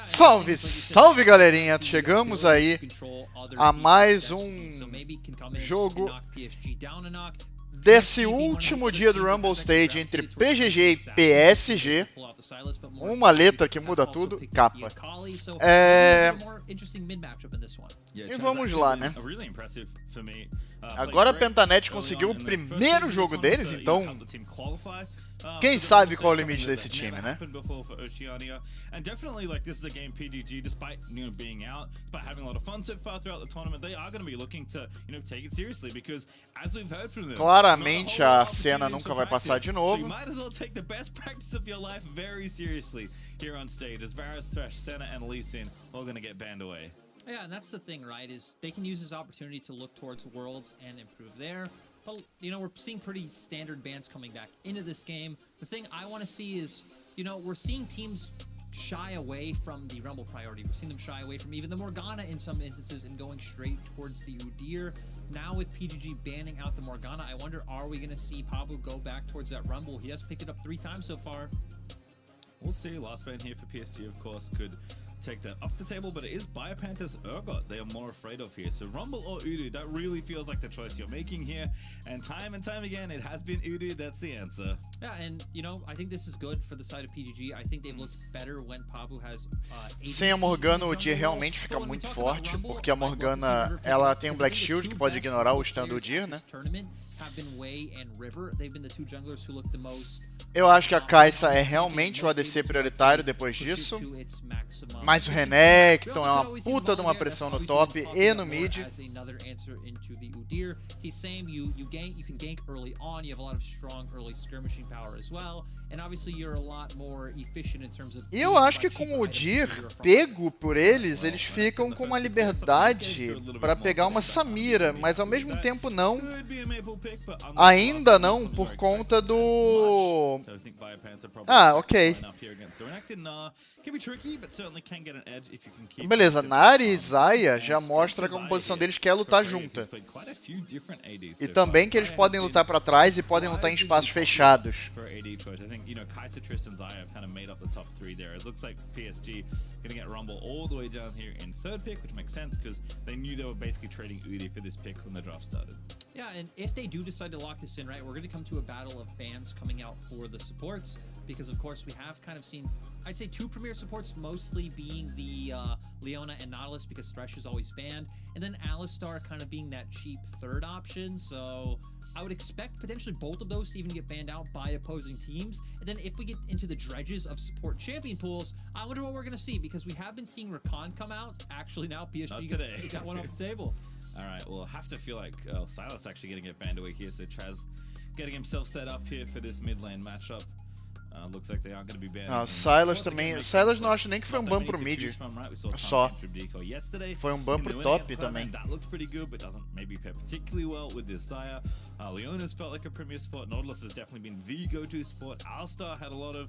Salve, salve galerinha, chegamos aí a mais um jogo desse último dia do Rumble Stage entre PGG e PSG. Uma letra que muda tudo, capa. E vamos lá, né? Agora a Pentanet conseguiu o primeiro jogo deles, então quem sabe qual é o limite desse time, né? And definitely, like, this is a game PGG, despite being out, despite having a lot of fun so far throughout the tournament, they are going to be looking to take it seriously because, as we've heard from them, claramente a cena nunca vai passar de novo. You might as well take the best practice of your life very seriously here on stage, as Varus, Thresh, Senna, and Lee Sin all going to get banned away. Yeah, and that's the thing, right? Is they can use this opportunity to look towards Worlds and improve there. But we're seeing pretty standard bans coming back into this game. The thing I want to see is, we're seeing teams shy away from the Rumble priority. We're seeing them shy away from even the Morgana in some instances and going straight towards the Udyr. Now with PGG banning out the Morgana, I wonder, are we going to see Pablo go back towards that Rumble? He has picked it up 3 times so far. We'll see. Last ban here for PSG, of course, could take that off the table, but it is Biopanthers Urgot they are more afraid of here. So Rumble or Udyr, that really feels like the choice you're making here. And time again, it has been Udyr, that's the answer. Yeah, and I think this is good for the side of PGG. I think they've looked better when Pablo has sem a Morgana, o Udyr realmente fica muito forte, porque a Morgana, ela tem um Black Shield que pode ignorar o stun do Udyr, né? Eu acho que a Kai'Sa é realmente o ADC prioritário depois disso. Mas o Renekton é uma puta de uma pressão no top e no mid. E eu acho que com o Udyr pego por eles, eles ficam com uma liberdade para pegar uma Samira, mas ao mesmo tempo não. Ainda não, por conta do... Ah, ok. Beleza, Nari e Zaya já mostra que a composição deles quer lutar junta. E também que eles podem lutar pra trás e podem lutar em espaços fechados. Gonna get Rumble all the way down here in 3rd pick, which makes sense because they knew they were basically trading Udyr for this pick when the draft started. Yeah, and if they do decide to lock this in, right, we're going to come to a battle of bans coming out for the supports because, of course, we have kind of seen, I'd say, 2 premier supports, mostly being the Leona and Nautilus because Thresh is always banned, and then Alistar kind of being that cheap 3rd option, so I would expect potentially both of those to even get banned out by opposing teams. And then if we get into the dredges of support champion pools, I wonder what we're going to see because we have been seeing Rakan come out. Actually, now PSG got one off the table. All right, we'll have to feel like Silas actually going to get banned away here. So Chaz getting himself set up here for this mid lane matchup. Looks like they aren't going to be banned. Não, Silas também. Silas não acho nem que foi ban pro mid. Só. Foi ban pro top também. That looks pretty good, but doesn't maybe pair particularly well with this Xayah. Leona's felt like a premier support. Nautilus has definitely been the go-to support. Alistar had a lot of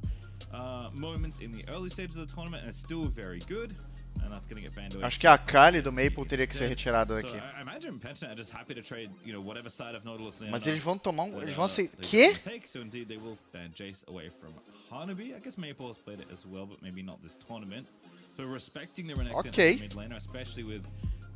moments in the early stages of the tournament and is still very good. And that's gonna get banned away. Acho que a Kali do Maple teria que ser retirada daqui. I imagine Pentanet are just happy to trade, whatever side of Nautilus. Mas eles vão tomar eles vão ser quê? So indeed they will ban Jace away from Hanabi. I guess Maple has played it as well, but maybe not this tournament. So respecting the Renekton mid laner, especially with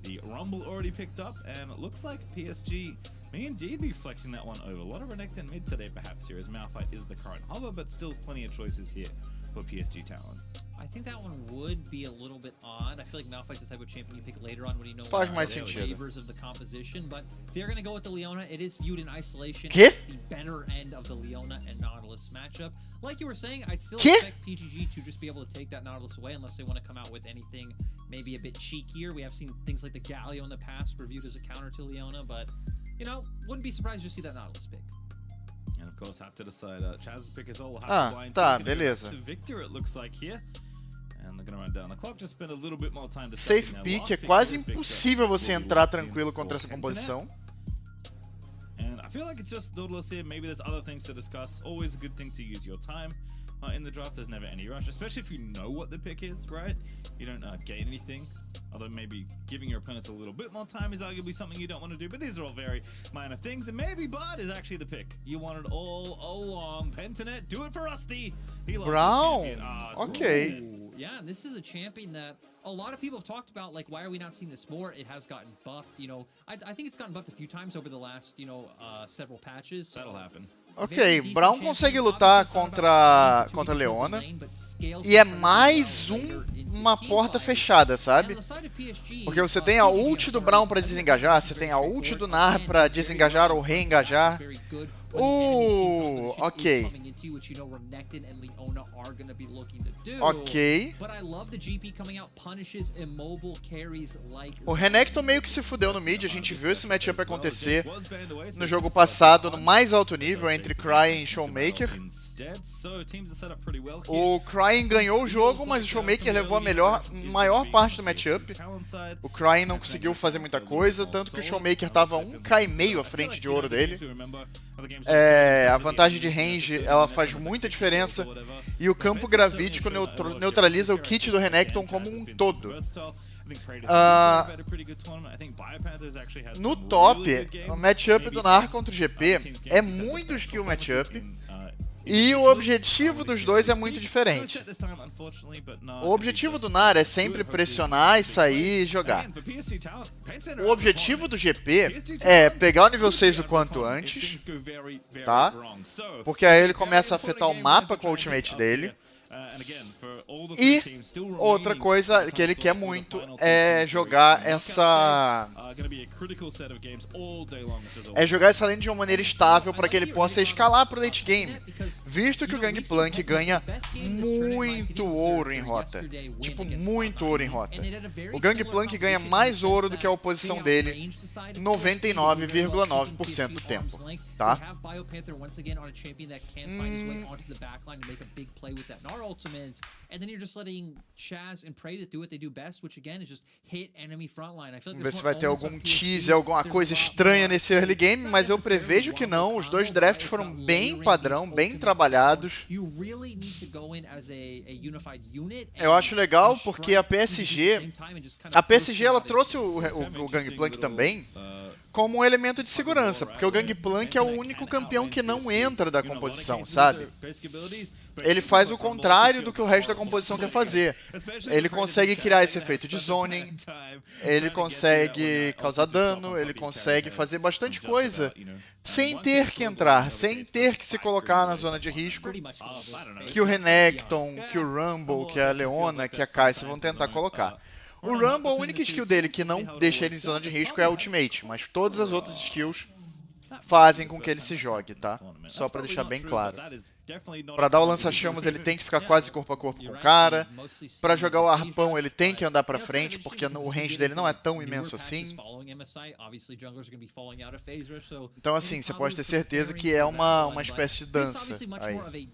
the Rumble already picked up, and it looks like PSG may indeed be flexing that one over. A lot of Renekton mid today, perhaps here, as Malphite is the current hover, but still plenty of choices here for PSG Talon. I think that one would be a little bit odd. I feel like Malphite's the type of champion you pick later on when you know Faz mais the sentido. flavors of the composition, but they're going to go with the Leona. It is viewed in isolation Que? as the better end of the Leona and Nautilus matchup. Like you were saying, I'd still expect PGG to just be able to take that Nautilus away unless they want to come out with anything maybe a bit cheekier. We have seen things like the Galio in the past reviewed as a counter to Leona, but, wouldn't be surprised to see that Nautilus pick. And of course, have to decide. Chaz's pick is all. Tá, beleza. To Victor, it looks like here. And they're gonna run down the clock. Just spend a little bit more time. Safe pick é quase impossível você entrar tranquilo contra essa composição. And I feel like it's just Nautilus here. Maybe there's other things to discuss. Always a good thing to use your time. In the draft, there's never any rush, especially if you know what the pick is, right? You don't gain anything, although maybe giving your opponents a little bit more time is arguably something you don't want to do, but these are all very minor things, and maybe Bard is actually the pick you wanted all along. Pentanet, do it for Rusty! Brown! Ok. Yeah, and this is a champion that a lot of people have talked about, like, why are we not seeing this more? It has gotten buffed, you know. I think it's gotten buffed a few times over the last, you know, several patches. So. That'll happen. Ok, Braum consegue lutar contra Leona e é mais uma porta fechada, sabe? Porque você tem a ult do Braum pra desengajar, você tem a ult do Nar pra desengajar ou reengajar. Ok. Ok. O Renekton meio que se fudeu no mid, a gente viu esse matchup acontecer no jogo passado no mais alto nível entre Cryin e Showmaker. O Cryin ganhou o jogo, mas o Showmaker levou a maior parte do matchup. O Cryin não conseguiu fazer muita coisa, tanto que o Showmaker tava 1k à frente de ouro dele. A vantagem de range, ela faz muita diferença. E o campo gravítico neutraliza o kit do Renekton como um todo. No top, o matchup do Nar contra o GP é muito skill matchup. E o objetivo dos dois é muito diferente. O objetivo do Nar é sempre pressionar e sair e jogar. O objetivo do GP é pegar o nível 6 o quanto antes, tá? Porque aí ele começa a afetar o mapa com a ultimate dele. E outra coisa que ele quer muito é jogar essa lane de uma maneira estável para que ele possa escalar pro late game, visto que o Gangplank ganha muito ouro em rota, tipo muito ouro em rota. O Gangplank ganha mais ouro do que a oposição dele 99,9% do tempo, tá? Ultimate, and then you're just letting Chaz and Prey do what they do best, which again is just hit enemy frontline. Vamos ver se vai ter algum teaser, alguma coisa estranha nesse early game, mas eu prevejo que não. Os dois drafts foram bem padrão, bem trabalhados. Eu acho legal porque a PSG ela trouxe o Gangplank também como um elemento de segurança, porque o Gangplank é o único campeão que não entra da composição, sabe? Ele faz o contrário do que o resto da composição quer fazer. Ele consegue criar esse efeito de zoning, ele consegue causar dano, ele consegue fazer bastante coisa sem ter que entrar, sem ter que se colocar na zona de risco que o Renekton, que o Rumble, que a Leona, que a Kai'Sa vão tentar colocar. O Rumble, a única skill dele que não deixa ele em zona de risco é a ultimate, mas todas as outras skills fazem com que ele se jogue, tá? Só pra deixar bem claro. Pra dar o lança-chamas ele tem que ficar quase corpo a corpo com o cara. Pra jogar o arpão ele tem que andar pra frente, porque o range dele não é tão imenso assim. Então assim, você pode ter certeza que é uma espécie de dança aí.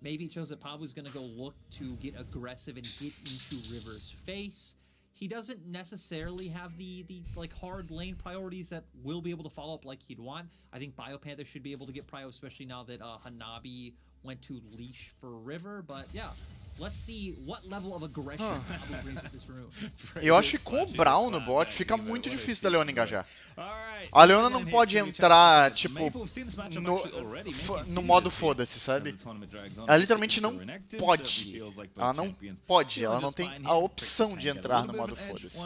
Maybe it shows that Pablo's going to go look to get aggressive and get into River's face. He doesn't necessarily have the like hard lane priorities that will be able to follow up like he'd want. I think BioPanther should be able to get prio, especially now that Hanabi went to leash for River. But yeah, let's see what level of aggression Pablo brings to this room. Eu acho que com o Braum no bot fica muito difícil da Leona engajar. A Leona não pode entrar, tipo, no modo foda-se, sabe? Ela literalmente não pode. Ela não pode, ela não tem a opção de entrar no modo foda-se.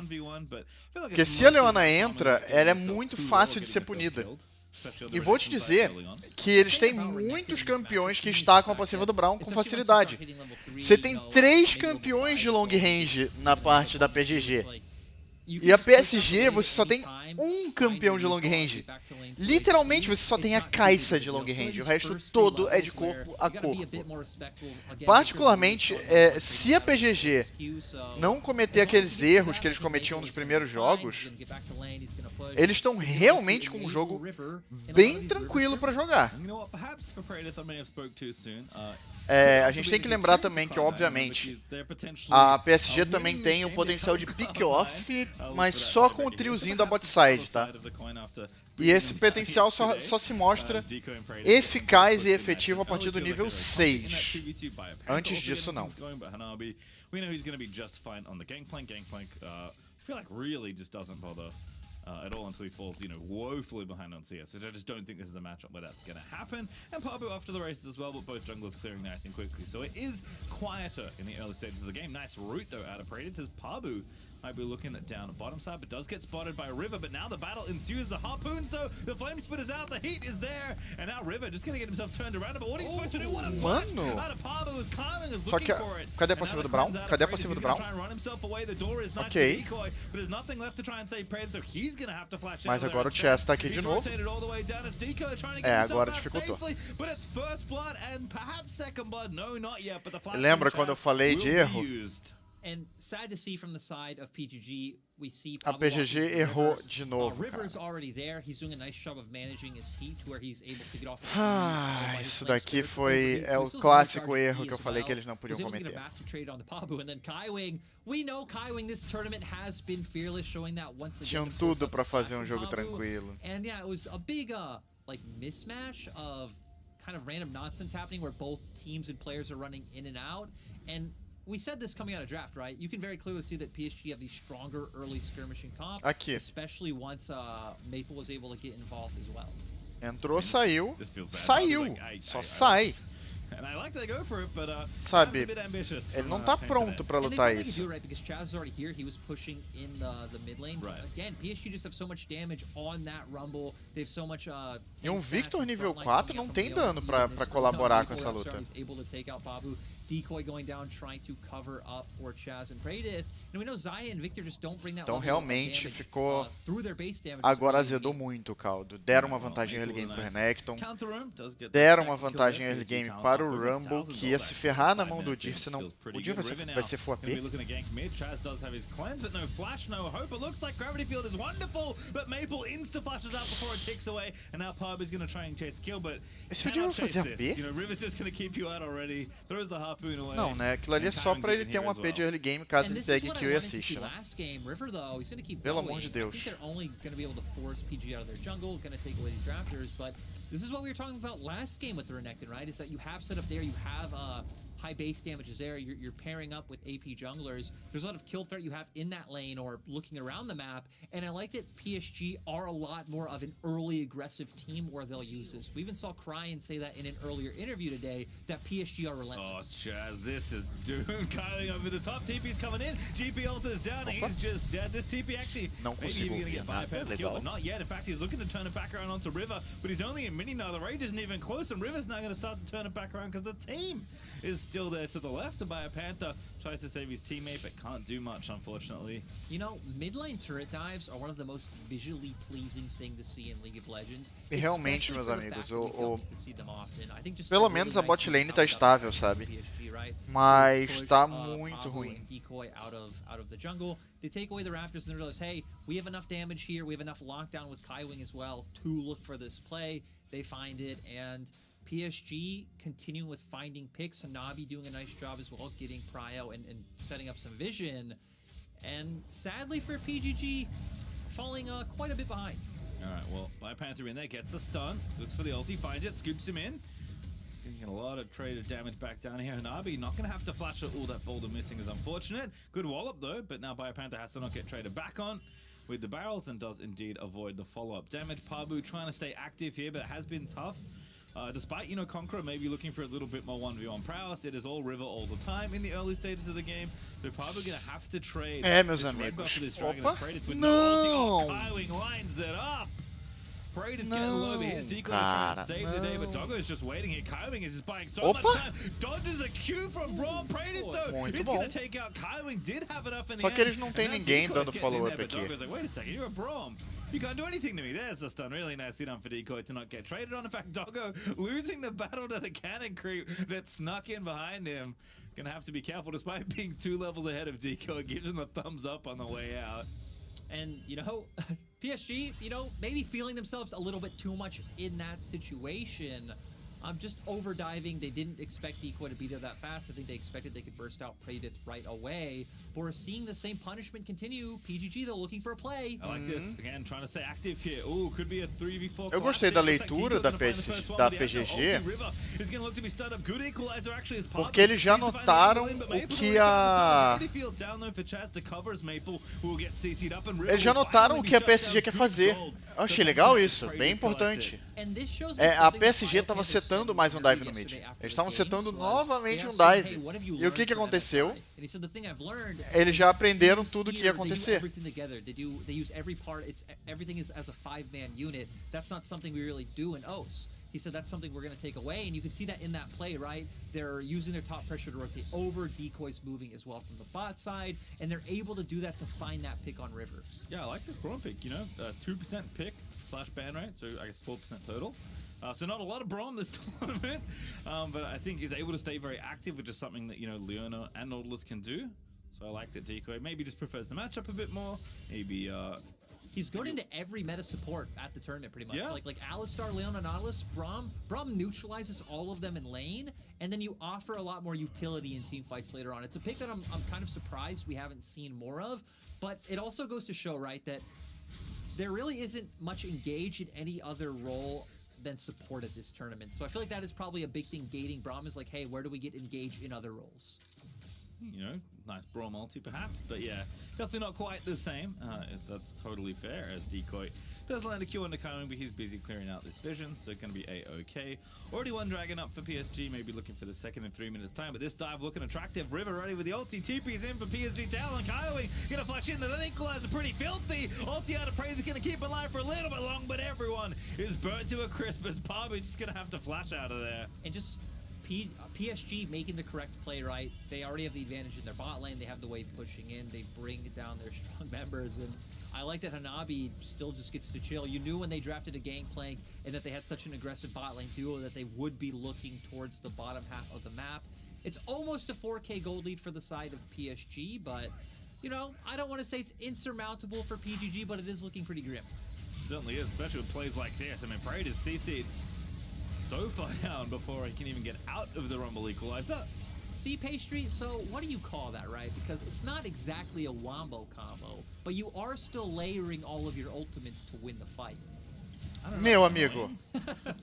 Porque se a Leona entra, ela é muito fácil de ser punida. E vou te dizer que eles têm muitos campeões que estacam a passiva do Braum com facilidade. Você tem 3 campeões de long range na parte da PGG. E a PSG, você só tem um campeão de long range. Literalmente, você só tem a Kai'Sa de long range. O resto todo é de corpo a corpo. Particularmente, se a PGG não cometer aqueles erros que eles cometiam nos primeiros jogos, eles estão realmente com um jogo bem tranquilo para jogar. A gente tem que lembrar também que, obviamente, a PSG também tem o potencial de pick-off, mas só com o triozinho da bot side, tá? E esse potencial só se mostra eficaz e efetivo a partir do nível 6. Antes disso, não. at all until he falls, you know, woefully behind on CS. So I just don't think this is a matchup where that's going to happen. And Pabu off to the races as well, but both junglers clearing nice and quickly. So it is quieter in the early stages of the game. Nice route, though, out of Predators. Pabu might be looking at down the bottom side, but does get spotted by River. But now the battle ensues. The harpoons, though, the flame spitter's out, the heat is there, and now River just going to get himself turned around. But what he's supposed to do? What a flash out of Pabu is Carving is looking for it. Cadê a passiva do Brown? Cadê a passiva do Brown? Ok. Mas agora o Chess tá aqui de novo. É, agora dificultou. Lembra quando eu falei de erro? And sad to see from the side of PGG, we see a PGG errou de novo. River's already there. He's doing a nice job of managing his heat to where he's able to get off. Isso daqui foi o clássico erro que eu falei que eles não podiam cometer. Tinham tudo para fazer um jogo tranquilo. And yeah, it was a big like mismatch of kind of random nonsense happening where both teams and players are running in and out. And we said this coming out of draft, right? You can very clearly see that PSG have the stronger early skirmishing comp, especially once Maple was able to get involved as well. Entrou, saiu, saiu, só sai. Sabe, ele não tá pronto pra lutar isso. E um Victor nível 4 não tem dano pra colaborar com essa luta. Então realmente ficou... Agora azedou muito o caldo. Deram uma vantagem early game pro Renekton. Deram uma vantagem early game para o Rumble, que ia se ferrar na mão do Dir, senão o Dir vai ser full AP. Esse Dir vai fazer AP? Não, né? Aquilo ali é só pra ele ter um AP de early game caso ele pegue kill e assista, né? Pelo amor de Deus. This is what we were talking about last game with the Renekton, right? Is that you have set up there, you have high base damages there, you're pairing up with AP junglers. There's a lot of kill threat you have in that lane or looking around the map, and I like that PSG are a lot more of an early aggressive team where they'll use this. We even saw Cryan say that in an earlier interview today, that PSG are relentless. Oh, Chaz, this is doomed. Kyling over the top, TP's coming in, GP ulti's down, and he's just dead. This TP actually maybe even going to get bypassed the kill, but not yet. In fact, he's looking to turn it back around onto River, but he's only in mini now. The rage isn't even close, and River's now going to start to turn it back around because the team is still there to the left. To buy a Panther tries to save his teammate, but can't do much, unfortunately. You know, mid lane turret dives are one of the most visually pleasing thing to see in League of Legends. E realmente, meus amigos, pelo menos a bot lane tá estável, sabe? Mas tá muito ruim. Out of the jungle. They take away the Raptors and they realize, hey, we have enough damage here, we have enough lockdown with Kaiwing as well to look for this play. They find it, and PSG continuing with finding picks. Hanabi doing a nice job as well, getting Prio and setting up some vision. And sadly for PGG, falling quite a bit behind. Alright, well, Panther in there, gets the stun, looks for the ulti, finds it, scoops him in. Getting a lot of traded damage back down here. Hanabi not going to have to flash it. All that boulder missing is unfortunate. Good wallop though, but now Panther has to not get traded back on with the barrels and does indeed avoid the follow-up damage. Pabu trying to stay active here, but it has been tough. Despite, you know, Conqueror maybe looking for a little bit more 1v1 prowess, it is all River all the time in the early stages of the game. They're probably going to have to trade. Meus amigos. Opa! Não! Kaiwing lines it up! Praetor's getting low, but here's Decoy trying to save the day, but Doggo's just waiting here. Kaiwing is just buying so much time. Dodges a Q from Braum. Praetor, though, is going to take out Kaiwing. Did have it up in the end. Só que eles não tem ninguém dando follow-up aqui. Doggo's like, wait a second, you're a Braum. You can't do anything to me. There's the stun. Really nicely done for Decoy to not get traded on. In fact, Doggo losing the battle to the cannon creep that snuck in behind him. Gonna have to be careful despite being 2 levels ahead of Decoy. Gives him the thumbs up on the way out. And, you know, PSG, you know, maybe feeling themselves a little bit too much in that situation. Just over diving. They didn't expect Decoy to be there that fast. I think they expected they could burst out Praedith right away. But we're seeing the same punishment continue. PGG, though, looking for a play. I like this. Again, trying to stay active here. Could be a 3v4. Eu gostei da leitura da PGG, porque eles já notaram o que a... Eles já notaram o que a PSG quer fazer. Eu achei legal isso, bem importante. A PSG estava setando mais um dive no mid. Eles estavam setando novamente um dive. E o que aconteceu? Eles já aprenderam tudo o que ia acontecer. He said that's something we're going to take away, and you can see that in that play, right? They're using their top pressure to rotate over, decoys moving as well from the bot side, and they're able to do that to find that pick on River. Yeah, I like this Braum pick, 2% pick / ban rate, so I guess 4% total. So not a lot of Braum this tournament, but I think he's able to stay very active, which is something that, Leona and Nautilus can do. So I like that Decoy maybe just prefers the matchup a bit more, maybe... He's going into every meta support at the tournament, pretty much. Yeah. Like Alistar, Leona, Nautilus, Braum neutralizes all of them in lane, and then you offer a lot more utility in team fights later on. It's a pick that I'm kind of surprised we haven't seen more of, but it also goes to show, right, that there really isn't much engaged in any other role than support at this tournament. So I feel like that is probably a big thing gating Braum is like, hey, where do we get engaged in other roles? Nice Braum multi perhaps, but yeah, definitely not quite the same. That's totally fair, as Decoy does land a Q on the Kaiwing, but he's busy clearing out this vision, so going to be A-okay. Already one dragon up for PSG, maybe looking for the second in 3 minutes time, but this dive looking attractive. River ready with the ulti, TP's in for PSG Talon. Kaiwing gonna flash in, the equalizer pretty filthy. Ulti out of Praedith, gonna keep alive for a little bit long, but everyone is burnt to a crisp as Pabu's just gonna have to flash out of there. And just PSG making the correct play, right? They already have the advantage in their bot lane. They have the wave pushing in. They bring down their strong members. And I like that Hanabi still just gets to chill. You knew when they drafted a Gangplank and that they had such an aggressive bot lane duo that they would be looking towards the bottom half of the map. It's almost a 4K gold lead for the side of PSG, but, I don't want to say it's insurmountable for PGG, but it is looking pretty grim. Certainly is, especially with plays like this. I mean, Praedith CC'd so far down before he can even get out of the Rumble Equalizer. See, Pastry, so what do you call that, right? Because it's not exactly a wombo combo, but you are still layering all of your ultimates to win the fight. Meu amigo.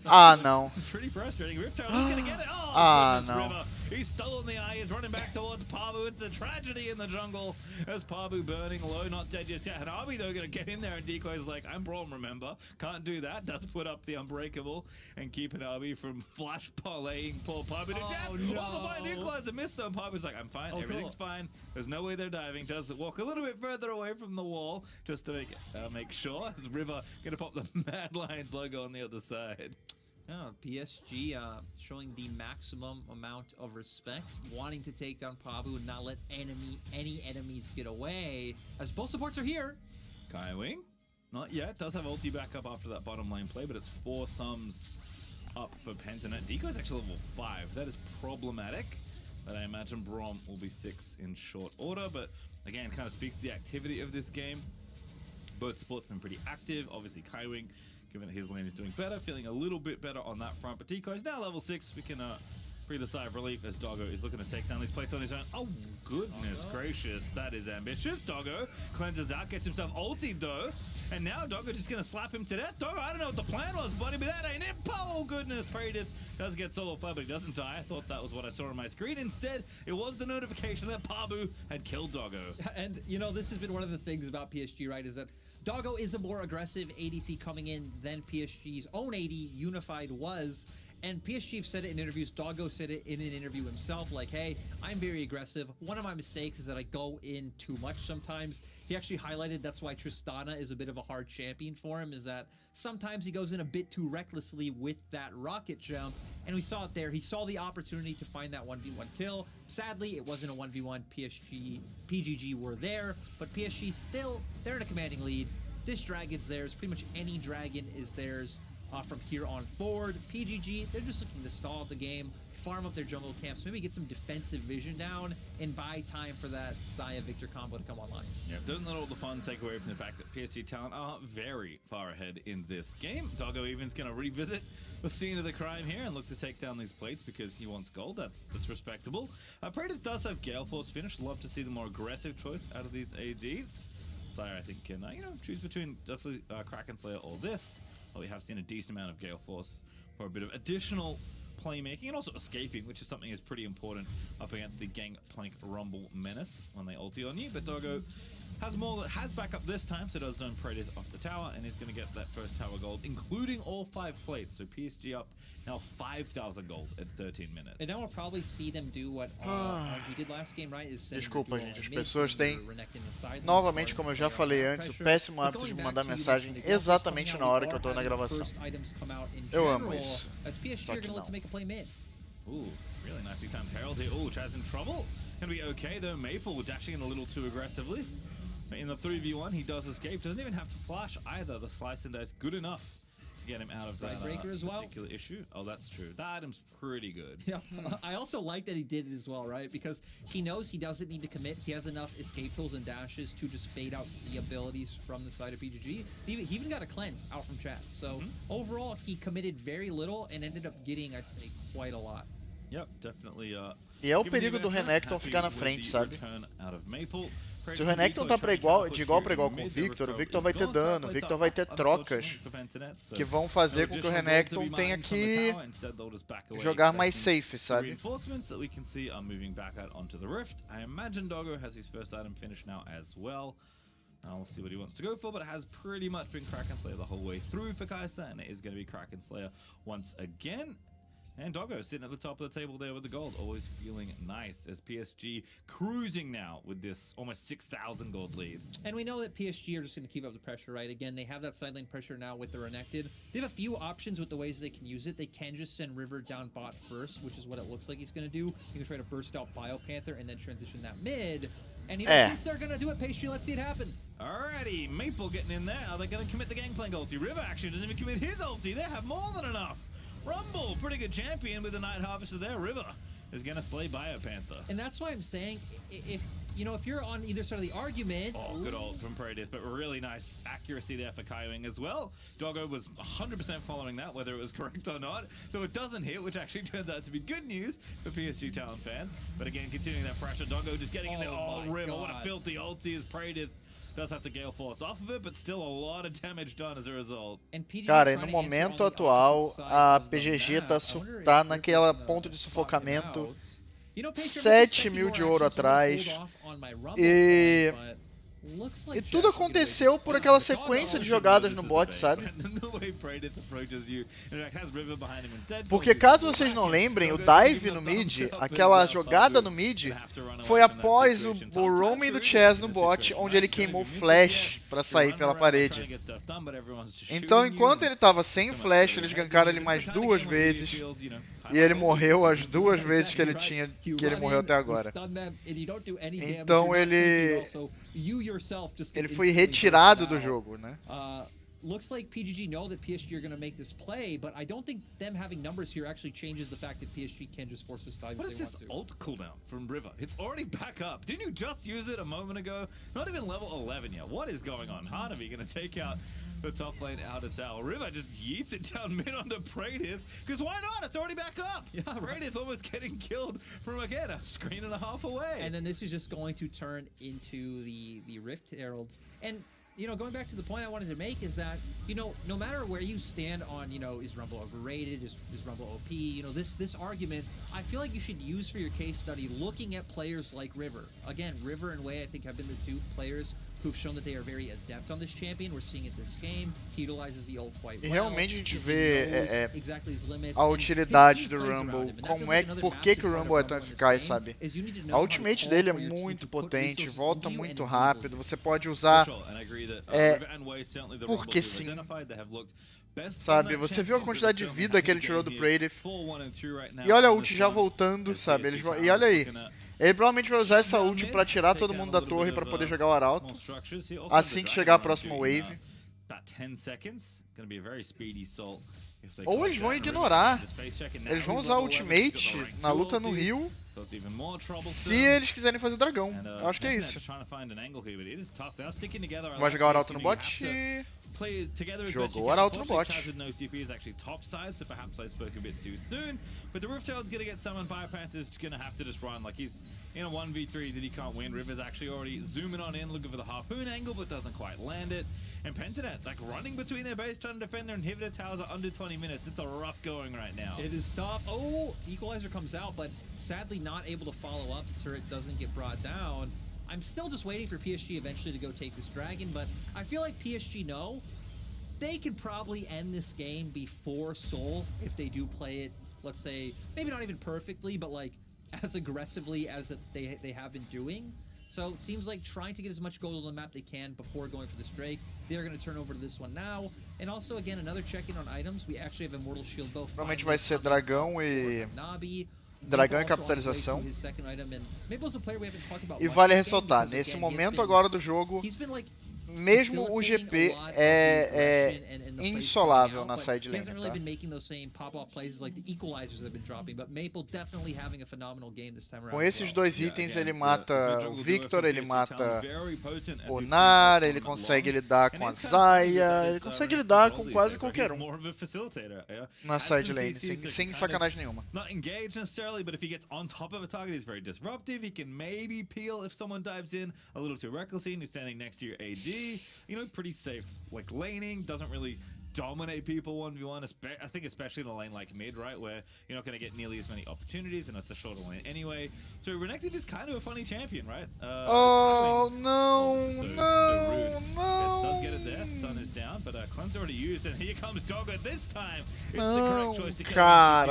Não. It's pretty frustrating. Rift Tower, he's gonna get it. Goodness, no. River. He's stolen the eye. He's running back towards Pabu. It's a tragedy in the jungle as Pabu burning low, not dead just yet. Hanabi, though, gonna get in there, and Decoy's like, I'm Braum, remember? Can't do that. Does put up the Unbreakable and keep Hanabi from flash parlaying poor Pabu to death. No. All the fine equalizer missed though, and Pabu's like, I'm fine. Everything's fine. There's no way they're diving. Does walk a little bit further away from the wall just to make sure. As River gonna pop the Mad Lions logo on the other side. Oh, PSG showing the maximum amount of respect, wanting to take down Pabu and not let any enemies get away, as both supports are here. Kaiwing, not yet. Does have ulti back up after that bottom lane play, but it's 4 sums up for Pentanet. Decoy's actually level 5. That is problematic, but I imagine Braum will be 6 in short order, but again, kind of speaks to the activity of this game. Both supports been pretty active. Obviously, Kaiwing, given that his lane is doing better, feeling a little bit better on that front. But Decoy's now level 6. We can breathe a sigh of relief as Doggo is looking to take down these plates on his own. Oh, goodness gracious. That is ambitious. Doggo cleanses out, gets himself ultied, though. And now Doggo just going to slap him to death. Doggo, I don't know what the plan was, buddy, but that ain't it. Oh, goodness. Praedith does get solo fire, but he doesn't die. I thought that was what I saw on my screen. Instead, it was the notification that Pabu had killed Doggo. And, this has been one of the things about PSG, right, is that Doggo is a more aggressive ADC coming in than PSG's own AD Unified was. And PSG said it in interviews. Doggo said it in an interview himself, like, hey, I'm very aggressive. One of my mistakes is that I go in too much sometimes. He actually highlighted that's why Tristana is a bit of a hard champion for him, is that sometimes he goes in a bit too recklessly with that rocket jump. And we saw it there. He saw the opportunity to find that 1v1 kill. Sadly, it wasn't a 1v1. PGG were there, but PSG still, they're in a commanding lead. This dragon's theirs. Pretty much any dragon is theirs. from here on forward. PGG, they're just looking to stall the game, farm up their jungle camps, maybe get some defensive vision down, and buy time for that Xayah Victor combo to come online. Yeah, don't let all the fun take away from the fact that Psg Talon are very far ahead in this game. Doggo even's going to revisit the scene of the crime here and look to take down these plates because he wants gold. That's respectable. Praetor does have Gale Force finish. Love to see the more aggressive choice out of these ADs. Slayer, I think, can choose between definitely Kraken Slayer or this. Well, we have seen a decent amount of Gale Force for a bit of additional playmaking and also escaping, which is something that's pretty important up against the Gangplank Rumble Menace when they ulti on you. But Doggo has backup this time, so does zone Praetor off the tower, and he's going to get that first tower gold, including all 5 plates. So PSG up now 5,000 gold at 13 minutes. And then we'll probably see them do what we did last game, right? Desculpa, gente, as pessoas têm, novamente, como eu já falei antes, o péssimo hábito de mandar mensagem exatamente na hora que eu tô na gravação. Eu amo isso. Só que não. Ooh, really nicely timed Herald here. Ooh, Chaz in trouble. Gonna be okay though. Maple dashing in a little too aggressively. In the 3v1, he does escape. Doesn't even have to flash either. The slice and dice good enough to get him out of that particular issue. Oh, that's true. That item's pretty good. Yeah, I also like that he did it as well, right? Because he knows he doesn't need to commit. He has enough escape tools and dashes to just bait out the abilities from the side of PGG. He even got a cleanse out from Chaz. So overall, he committed very little and ended up getting, I'd say, quite a lot. Yep, definitely. E é o perigo do Renekton ficar na frente, sabe? Se o Renekton tá de igual pra igual com o Victor vai ter dano, o Victor vai ter trocas que vão fazer com que o Renekton tenha que jogar mais safe, sabe? Reinforcements that we can see are moving back out onto the rift. I imagine Doggo has his first item finished now as well. We'll see what he wants to go for, but it has pretty much been Kraken Slayer the whole way through for Kai'Sa, and it is going to be Kraken Slayer once again. And Doggo sitting at the top of the table there with the gold, always feeling nice as PSG cruising now with this almost 6,000 gold lead. And we know that PSG are just going to keep up the pressure, right? Again, they have that side lane pressure now with the Renekton. They have a few options with the ways they can use it. They can just send River down bot first, which is what it looks like he's going to do. You can try to burst out Biopanther and then transition that mid. And since they're going to do it, PSG, let's see it happen. Alrighty, Maple getting in there. Are they going to commit the Gangplank ulti? River actually doesn't even commit his ulti. They have more than enough. Rumble, pretty good champion with the Night Harvester there. River is going to slay Biopanther. And that's why I'm saying, if you're on either side of the argument... Oh, good ult from Praetor, but really nice accuracy there for Kaiwing as well. Doggo was 100% following that, whether it was correct or not. So it doesn't hit, which actually turns out to be good news for PSG Talon fans. But again, continuing that pressure, Doggo just getting in there. Oh, River, what a filthy ulti is Praetor. Does have to Gale Force off of it, but still a lot of damage done as a result. Cara, e no momento atual, a PGG tá naquela ponto de sufocamento, 7 mil de ouro atrás, e tudo aconteceu por aquela sequência de jogadas no bot, sabe? Porque caso vocês não lembrem, o dive no mid, aquela jogada no mid, foi após o roaming do Chaz no bot, onde ele queimou flash pra sair pela parede. Então, enquanto ele tava sem flash, eles gankaram ele mais 2 vezes. E ele morreu as 2 vezes que ele morreu até agora. Então ele foi retirado do jogo, né? Looks like PGG know that PSG are going to make this play, but I don't think them having numbers here actually changes the fact that PSG can just force this dive if they want to. What is this ult cooldown from River? It's already back up. Didn't you just use it a moment ago? Not even level 11 yet. What is going on? Hanabi going to take out the top lane out of tower. River just yeets it down mid onto Praetor, because why not? It's already back up. Yeah, Praetor's almost getting killed from, again, a screen and a half away. And then this is just going to turn into the Rift Herald. And going back to the point I wanted to make is that, no matter where you stand on, is Rumble overrated, is Rumble OP, this argument, I feel like you should use for your case study looking at players like River. Again, River and Wei, I think, have been the 2 players who've shown that they are very adept on this champion. We're seeing it this game. He utilizes the ult quite well. E realmente a gente vê a utilidade do Rumble, por que o Rumble é tão eficaz, sabe? A ultimate dele é muito potente, volta muito rápido, você pode usar porque sim. Sabe, você viu a quantidade de vida que ele tirou do Praetor. E olha a ult já voltando, sabe? E olha aí. Ele provavelmente vai usar essa ult pra tirar todo mundo da torre pra poder jogar o Arauto assim que chegar a próxima wave. about 10 seconds. Gonna be a very speedy Salt. Ou eles vão ignorar. Eles vão usar o ultimate na luta no Rio. Se eles quiserem fazer dragão. Eu acho que é isso. Vai jogar o Arauto no bot. Jogou o Arauto no bot. In a 1v3 that he can't win. River's actually already zooming on in, looking for the harpoon angle, but doesn't quite land it. And Pentanet, like, running between their base, trying to defend their inhibitor towers are under 20 minutes. It's a rough going right now. It is tough. Oh, Equalizer comes out, but sadly not able to follow up. The turret doesn't get brought down. I'm still just waiting for PSG eventually to go take this dragon, but I feel like PSG know they could probably end this game before Seoul if they do play it, let's say, maybe not even perfectly, but like as aggressively as they have been doing. So it seems like trying to get as much gold on the map they can before going for this Drake. They're going to turn over to this one now. And also, again, another check-in on items. We actually have Immortal Shield bow. Provavelmente vai ser dragão e... Dragão e capitalização. E vale ressaltar, nesse momento agora do jogo, mesmo o GP é insolável na side lane, tá? Com esses dois itens ele mata o Victor, ele mata o Nar, ele consegue lidar com a Zaya, ele consegue lidar com quase qualquer um na side lane, sem sacanagem nenhuma. But if he gets on top of a target, he's very disruptive. He can maybe peel if someone dives in a little too recklessly and you're standing next to your AD. You know, pretty safe, like laning, doesn't really dominate people 1v1, I think especially in a lane like mid, right, where you're not going to get nearly as many opportunities and it's a shorter lane anyway. So Renekton is kind of a funny champion, right? Oh no, no, no! Does get it there, stun is down, but Cleanse already used, and here comes Doggo this time. It's the correct choice to kill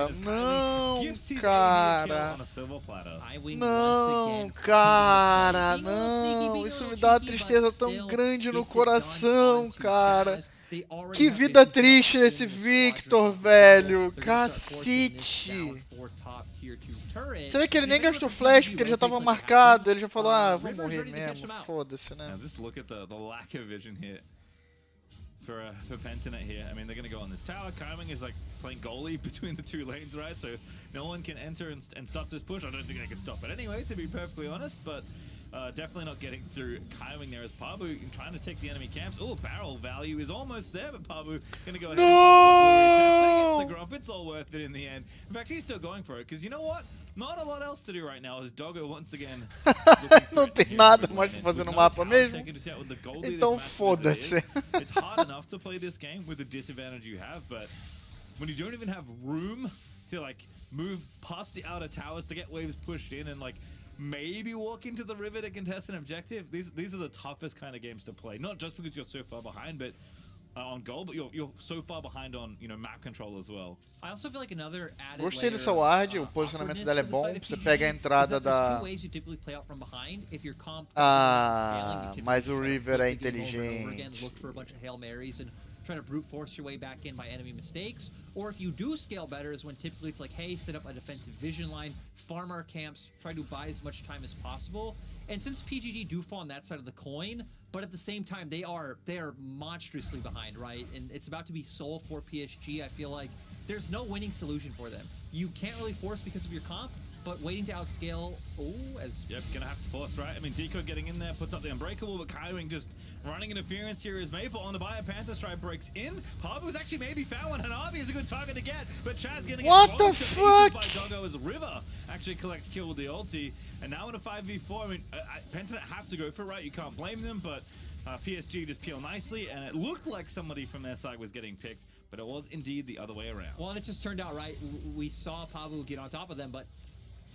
him. Não, cara, on a silver platter. Não, cara, não, isso me dá uma tristeza tão grande no coração, cara. Que vida triste esse Victor, velho. Cacete. Você vê que ele nem gastou flash porque ele já tava marcado. Ele já falou, ah, vou morrer mesmo. Foda-se, né? Just look at the lack of vision here for Pentanet here. I mean, they're gonna go on this tower. Kaiming is like playing goalie between the two lanes, right? So no one can enter and stop this push. I don't think they can stop it anyway, to be perfectly honest, but definitely not getting through. Kaiwing there as Pabu trying to take the enemy camps. Oh, barrel value is almost there, but Pabu gonna go ahead and get the grump. It's all worth it in the end. In fact, he's still going for it, because you know what? Not a lot else to do right now as Doggo once again. Não tem nada mais pra fazer no mapa mesmo. Então foda-se. It's hard enough to play this game with the disadvantage you have, but when you don't even have room to like move past the outer towers to get waves pushed in and like maybe walk into the river to contest an objective. These are the toughest kind of games to play. Not just because you're so far behind, but on goal, but you're so far behind on, you know, map control as well. I also feel like another added Gostei dessa ward, o posicionamento dela é bom, você pega a entrada da... mas o River é inteligente. Try to brute force your way back in by enemy mistakes, or if you do scale better is when typically it's like, hey, set up a defensive vision line, farm our camps, try to buy as much time as possible. And since PGG do fall on that side of the coin, but at the same time they are monstrously behind, right? And it's about to be Seoul for PSG. I feel like there's no winning solution for them. You can't really force because of your comp, but waiting to outscale, Yep, gonna have to force, right? I mean, Deco getting in there, puts up the Unbreakable, but Kaiwing just running interference here as Maple on the Bio Panther Strike breaks in. Pabu's actually maybe found one. Hanabi is a good target to get, but Chad's gonna get what the fuck? By Doggo as River actually collects kill with the ulti, and now in a 5v4, I mean, Pentanet have to go for it, right? You can't blame them, but PSG just peel nicely, and it looked like somebody from their side was getting picked, but it was indeed the other way around. Well, and it just turned out, right? We saw Pabu get on top of them, but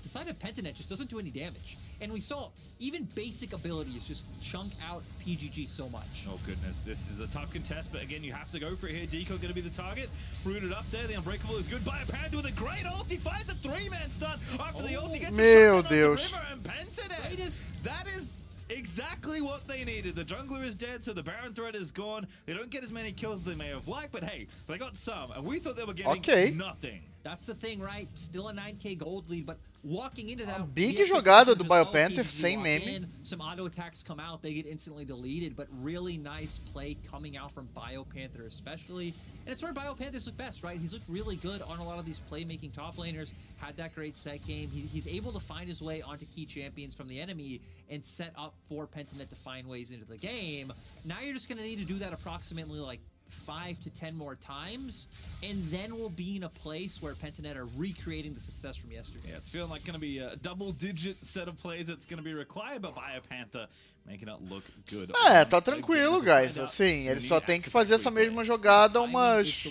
the side of Pentanet just doesn't do any damage. And we saw even basic abilities just chunk out PGG so much. Oh goodness, this is a tough contest, but again, you have to go for it here. Deco gonna be the target. Rooted up there, the Unbreakable is good by a Panther with a great ulti. Finds a 3-man stun after the ulti gets Meu the Deus. River and Pentanet. That is exactly what they needed. The jungler is dead, so the Baron threat is gone. They don't get as many kills as they may have liked, but hey, they got some, and we thought they were getting nothing. That's the thing, right? Still a 9k gold lead, but walking into that... Big jogada do BioPanther, sem meme. Some auto attacks come out, they get instantly deleted, but really nice play coming out from BioPanther especially. And it's where BioPanther's look best, right? He's looked really good on a lot of these playmaking top laners, had that great set game. He's able to find his way onto key champions from the enemy and set up for Pentanet to find ways into the game. Now you're just going to need to do that approximately like 5 to 10 more times, and then we'll be in a place where Pentanet are recreating the success from yesterday. Yeah, it's feeling like going to be a double-digit set of plays that's going to be required, but BioPanther making it look good. É, tá tranquilo, guys. Assim, ele só tem que fazer essa mesma jogada umas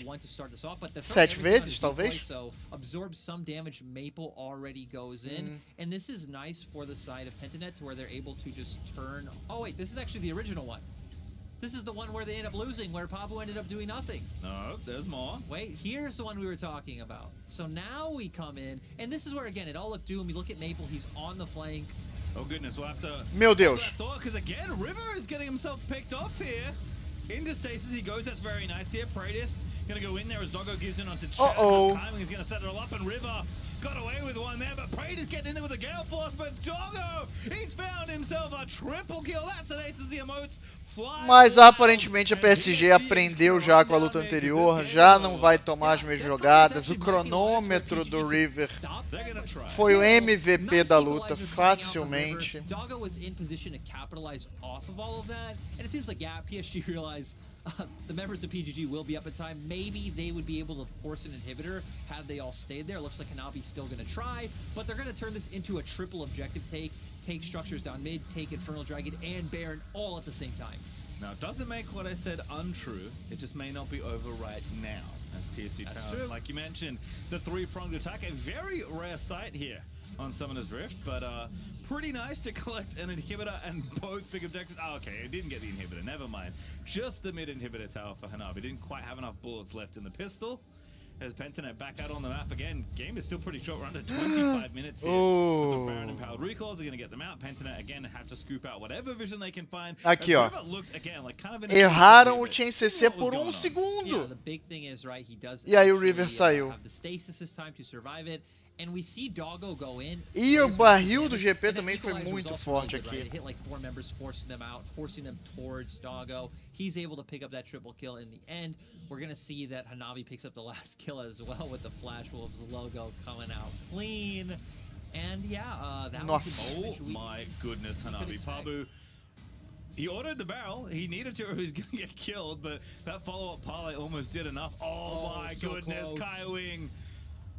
7 vezes, talvez. So absorbs some damage. Maple already goes in, and this is nice for the side of Pentanet to where they're able to just turn. Oh wait, this is actually the original one. This is the one where they end up losing, where Pabu ended up doing nothing. No, there's more. Wait, here's the one we were talking about. So now we come in, and this is where, again, it all looked doom. You look at Maple, he's on the flank. Oh, goodness, we'll have to... Meu Deus. Because, again, River is getting himself picked off here. Into stasis he goes. That's very nice here. Pradith going to go in there as Doggo gives in onto Chad. Timing is going to set it all up, and River got away with one there, but Pradith getting in there with a Gale Force, but Doggo, he's found himself a triple kill. That's an ace as the emotes fly. Mas aparentemente a PSG aprendeu já com a luta anterior, já não vai tomar as mesmas jogadas. O cronômetro do River foi o MVP da luta facilmente. Doggo was in position to capitalize off of all of that, and it seems like, yeah, PSG realized the members of PGG will be up in time. Maybe they would be able to force an inhibitor had they all stayed there. Looks like Hanabi's still going to try, but they're going to turn this into a triple objective take structures down mid, take Infernal Dragon and Baron all at the same time. Now, it doesn't make what I said untrue. It just may not be over right now. As Psg Talon, like you mentioned, the three-pronged attack, a very rare sight here on Summoner's Rift, but pretty nice to collect an inhibitor and both big objectives. Oh, okay, it didn't get the inhibitor, never mind. Just the mid-inhibitor tower for Hanabi. Didn't quite have enough bullets left in the pistol. As Pentanet back out on the map again. Game is still pretty short. We're under 25 minutes here. The Baron Empowered Recalls are going to get them out. Pentanet again have to scoop out whatever vision they can find. Aqui, ó. Again, like, kind of erraram o Chain CC por segundo. Yeah, the big thing is, right, he does e aí o River saiu. Have the stasis this time to survive it. And we see Doggo go in. E o barril do GP também foi muito forte aqui. Right? Hit like 4 members, forcing them out, forcing them towards Doggo. He's able to pick up that triple kill in the end. We're going to see that Hanabi picks up the last kill as well with the Flash Wolves logo coming out clean. And yeah, that was oh my goodness, Hanabi. Pabu, he ordered the barrel. He needed to or he was going to get killed, but that follow-up parlay almost did enough. Oh my goodness, Kai Wing.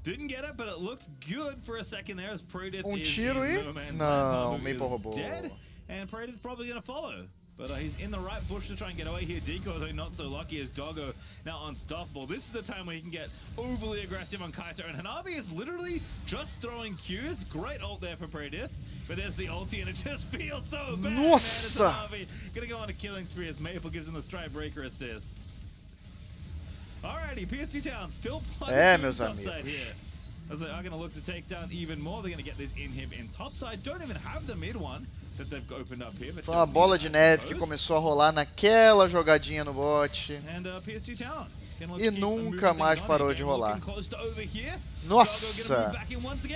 Didn't get it, but it looked good for a second there as Pradith is in no man's land. Maple roubou. Dead, and Pradith's probably going to follow. But he's in the right bush to try and get away here. Decoys not so lucky as Doggo now unstoppable. This is the time where he can get overly aggressive on Kaiser, and Hanabi is literally just throwing Qs. Great ult there for Pradith, but there's the ulti and it just feels so bad. Nossa! Hanabi gonna go on a killing spree as Maple gives him the Strike Breaker assist. Alrighty, Psg Talon still playing meus topside here. As they are going to look to take down even more. They're going to get this inhib in topside. Don't even have the mid one that they've opened up here. Foi uma bola de neve que começou a rolar naquela jogadinha no bot. And Psg Talon e nunca mais parou de rolar. Nossa!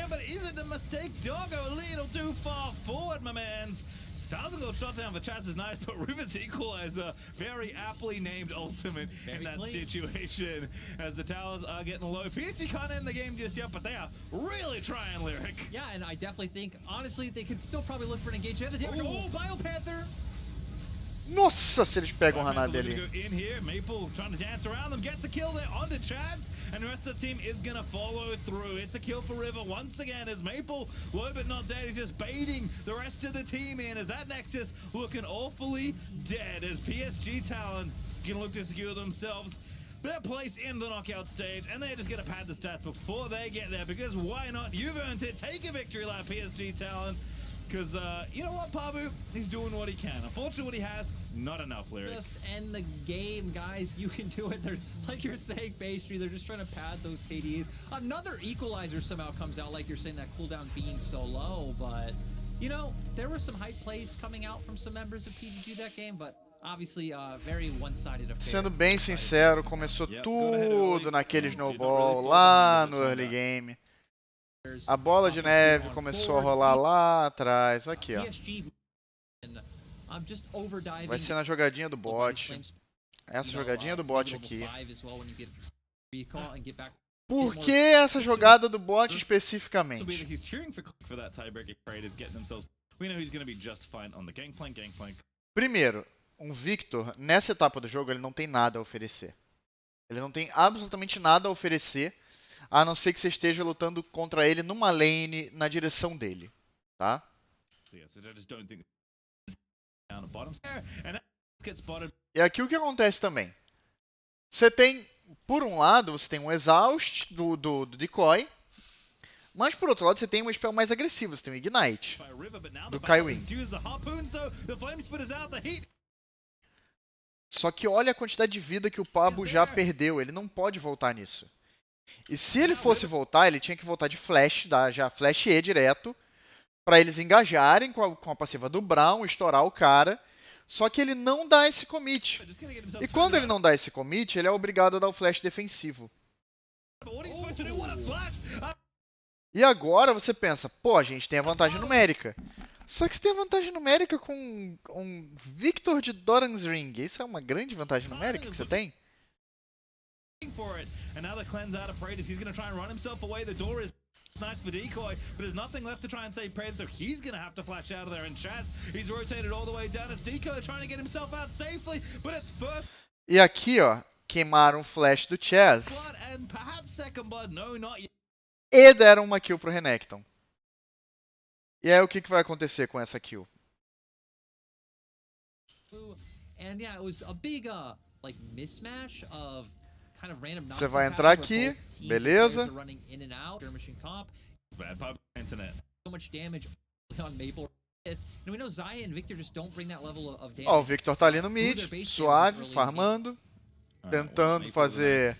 But is it a mistake? Doggo a little too far forward, my mans. 1,000 gold shot down for Chaz is nice, but River's equalizer, very aptly named ultimate in that situation. As the towers are getting low. PSG can't end the game just yet, but they are really trying, Lyric. Yeah, and I definitely think, honestly, they could still probably look for an engagement. Oh, BioPanther! Nossa, se eles pegam o Hanabi ali. In here, Maple trying to dance around them, gets a kill there onto Chaz, and the rest of the team is gonna follow through. It's a kill for River once again as Maple, low but not dead, is just baiting the rest of the team in as that Nexus looking awfully dead as Psg Talon can look to secure themselves their place in the knockout stage, and they're just gonna pad the stats before they get there because why not? You've earned it. Take a victory lap, Psg Talon. Because, you know what, Pabu? He's doing what he can. Unfortunately, what he has, not enough, Lyric. Just end the game, guys. You can do it. They're, like you're saying, Pastry, they're just trying to pad those KDs. Another equalizer somehow comes out, like you're saying, that cooldown being so low. But, you know, there were some hype plays coming out from some members of PGG that game, but Sendo bem sincero, começou tudo naquele snowball lá no early game. A bola de neve começou a rolar lá atrás. Aqui, ó. Vai ser na jogadinha do bot. Essa jogadinha do bot aqui. Por que essa jogada do bot especificamente? Primeiro, um Victor, nessa etapa do jogo, ele não tem nada a oferecer. Ele não tem absolutamente nada a oferecer, a não ser que você esteja lutando contra ele numa lane na direção dele, tá? E aqui o que acontece também? Você tem, por um lado, você tem um Exhaust do Decoy, mas por outro lado você tem um spell mais agressivo, você tem o Ignite, do Kaiwin. Só que olha a quantidade de vida que o Pablo já perdeu, ele não pode voltar nisso. E se ele fosse voltar, ele tinha que voltar de Flash, já Flash E direto, pra eles engajarem com a passiva do Brown, estourar o cara. Só que ele não dá esse commit. E quando ele não dá esse commit, ele é obrigado a dar o flash defensivo. E agora você pensa, pô, a gente tem a vantagem numérica. Só que você tem a vantagem numérica com um Victor de Doran's Ring. Isso é uma grande vantagem numérica que você tem. Nice for decoy, but there's nothing left to try and save Predator, so he's gonna have to flash out of there. And Chaz, he's rotated all the way down. It's decoy trying to get himself out safely, but it's first. E aqui, ó, queimaram o flash do Chaz. And perhaps second blood, no, not yet. E deram uma kill pro Renekton. E aí o que vai acontecer com essa kill? And yeah, it was a big like mismatch of você vai entrar aqui, beleza? Ó, o Victor tá ali no mid, suave, farmando, tentando fazer,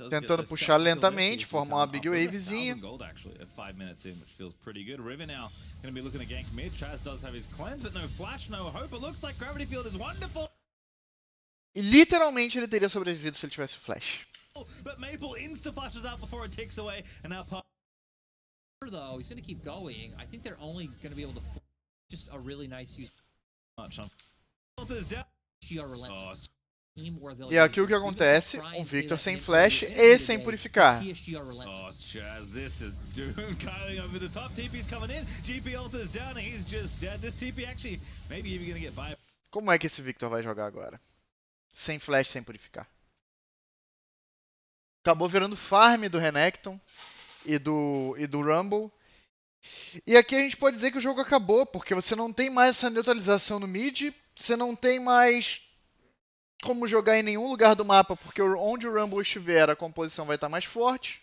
tentando puxar lentamente, formar uma big wavezinha. E literalmente ele teria sobrevivido se ele tivesse flash. But Maple insta flashes out before it ticks away, and now though he's going to keep going. I think they're only going to be able to just a really nice use. E aqui o que acontece? Um Victor sem flash e sem purificar. Oh, Chaz, this is doomed. Kylie over the top. TP's coming in. GP ulters down, and he's just dead. This TP actually maybe even going to get by. Como é que esse Victor vai jogar agora? Sem flash, sem purificar. Acabou virando farm do Renekton e do Rumble. E aqui a gente pode dizer que o jogo acabou, porque você não tem mais essa neutralização no mid, você não tem mais como jogar em nenhum lugar do mapa, porque onde o Rumble estiver, a composição vai estar mais forte.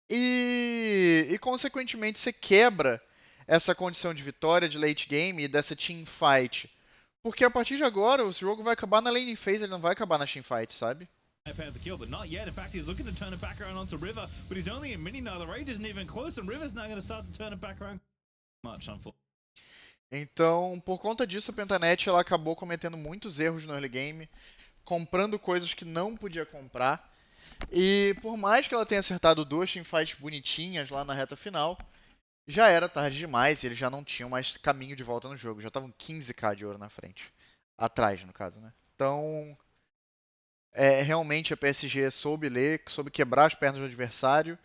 E consequentemente você quebra essa condição de vitória de late game e dessa team fight. Porque a partir de agora, o jogo vai acabar na lane phase, ele não vai acabar na teamfight, sabe? The kill, but not yet. In fact, he's looking to turn it back around onto River, but he's only in mini now. The rage isn't even close, and River's now going to start to turn it back around. Much, unfortunately. Então, por conta disso, a Pentanet ela acabou cometendo muitos erros no early game, comprando coisas que não podia comprar. E por mais que ela tenha acertado duas teamfights bonitinhas lá na reta final, já era tarde demais e eles já não tinham mais caminho de volta no jogo. Já estavam 15k de ouro na frente. Atrás, no caso, né? Então, realmente a PSG soube ler, soube quebrar as pernas do adversário.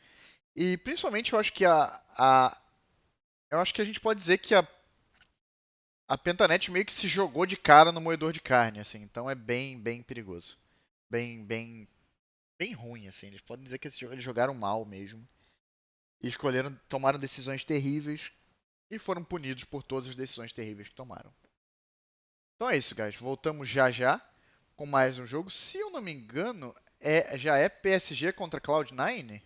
E principalmente eu acho que eu acho que a gente pode dizer que a Pentanet meio que se jogou de cara no moedor de carne, assim. Então é bem perigoso. Bem ruim, assim. Eles podem dizer que eles jogaram mal mesmo. E tomaram decisões terríveis e foram punidos por todas as decisões terríveis que tomaram. Então é isso, guys. Voltamos já com mais um jogo. Se eu não me engano, já é PSG contra Cloud9?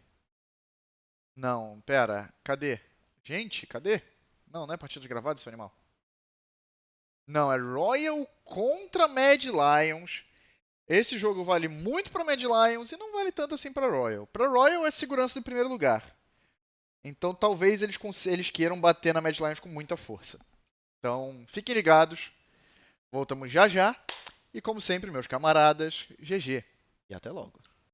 Não, pera. Cadê? Gente, cadê? Não é partida gravada, seu animal. Não, é Royal contra Mad Lions. Esse jogo vale muito para Mad Lions e não vale tanto assim para Royal. Para Royal é segurança do primeiro lugar. Então talvez eles queiram bater na Mad Lions com muita força. Então fiquem ligados. Voltamos já já. E como sempre, meus camaradas, GG. E até logo.